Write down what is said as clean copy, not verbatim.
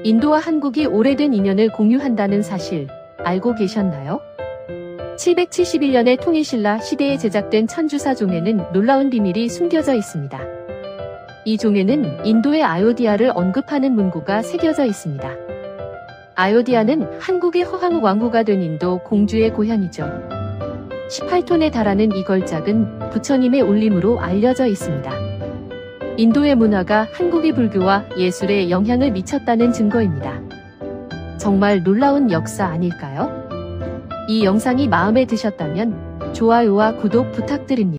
인도와 한국이 오래된 인연을 공유한다는 사실 알고 계셨나요? 771년의 통일신라 시대에 제작된 천주사 종에는 놀라운 비밀이 숨겨져 있습니다. 이 종에는 인도의 아요디아를 언급하는 문구가 새겨져 있습니다. 아요디아는 한국의 허황 왕후가 된 인도 공주의 고향이죠. 18톤에 달하는 이 걸작은 부처님의 올림으로 알려져 있습니다. 인도의 문화가 한국의 불교와 예술에 영향을 미쳤다는 증거입니다. 정말 놀라운 역사 아닐까요? 이 영상이 마음에 드셨다면 좋아요와 구독 부탁드립니다.